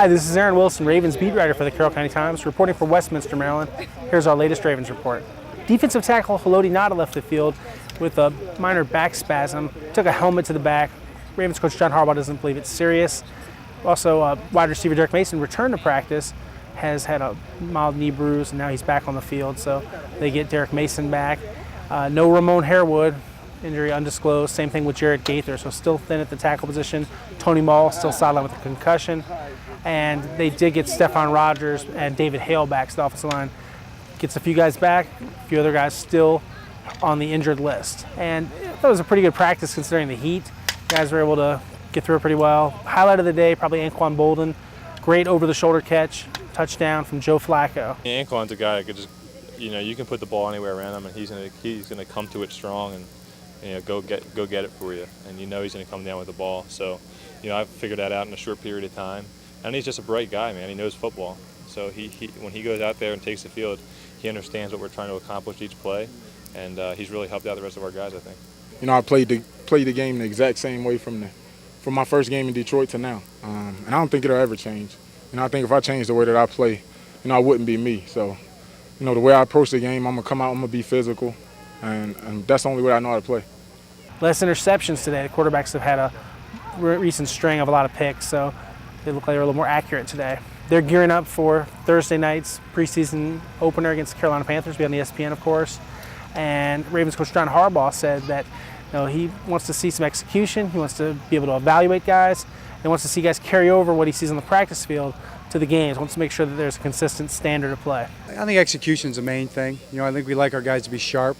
Hi, this is Aaron Wilson, Ravens beat writer for the Carroll County Times, reporting for Westminster, Maryland. Here's our latest Ravens report. Defensive tackle Haloti Ngata left the field with a minor back spasm, took a helmet to the back. Ravens coach John Harbaugh doesn't believe it's serious. Also, wide receiver Derek Mason returned to practice, has had a mild knee bruise, and now he's back on the field, so they get Derek Mason back. No Ramon Harewood, injury undisclosed. Same thing with Jared Gaither, so still thin at the tackle position. Tony Mall still sidelined with a concussion. And they did get Stephon Rogers and David Hale back, so the offensive line gets a few guys back, a few other guys still on the injured list. And that was a pretty good practice considering the heat. Guys were able to get through it pretty well. Highlight of the day, probably Anquan Bolden. Great over-the-shoulder catch, touchdown from Joe Flacco. Anquan's a guy that could just, you can put the ball anywhere around him, and he's gonna come to it strong and go get it for you. And he's gonna come down with the ball. So, I've figured that out in a short period of time. And he's just a bright guy, man. He knows football. So when he goes out there and takes the field, he understands what we're trying to accomplish each play, and he's really helped out the rest of our guys, I think. I played the game the exact same way from my first game in Detroit to now, and I don't think it'll ever change. I think if I changed the way that I play, I wouldn't be me. So, the way I approach the game, I'm gonna come out, I'm gonna be physical, and that's the only way I know how to play. Less interceptions today. The quarterbacks have had a recent string of a lot of picks, so they look like they're a little more accurate today. They're gearing up for Thursday night's preseason opener against the Carolina Panthers, be on ESPN, of course. And Ravens coach John Harbaugh said that he wants to see some execution. He wants to be able to evaluate guys. He wants to see guys carry over what he sees on the practice field to the games. He wants to make sure that there's a consistent standard of play. I think execution's the main thing. I think we like our guys to be sharp.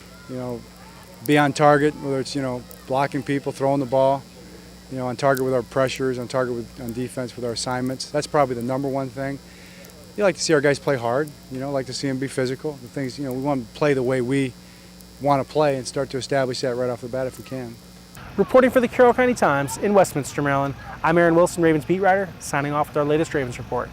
Be on target, whether it's blocking people, throwing the ball. On target with our pressures, on target on defense with our assignments. That's probably the number one thing. You like to see our guys play hard, like to see them be physical. The things, we want to play the way we want to play and start to establish that right off the bat if we can. Reporting for the Carroll County Times in Westminster, Maryland, I'm Aaron Wilson, Ravens beat writer, signing off with our latest Ravens report.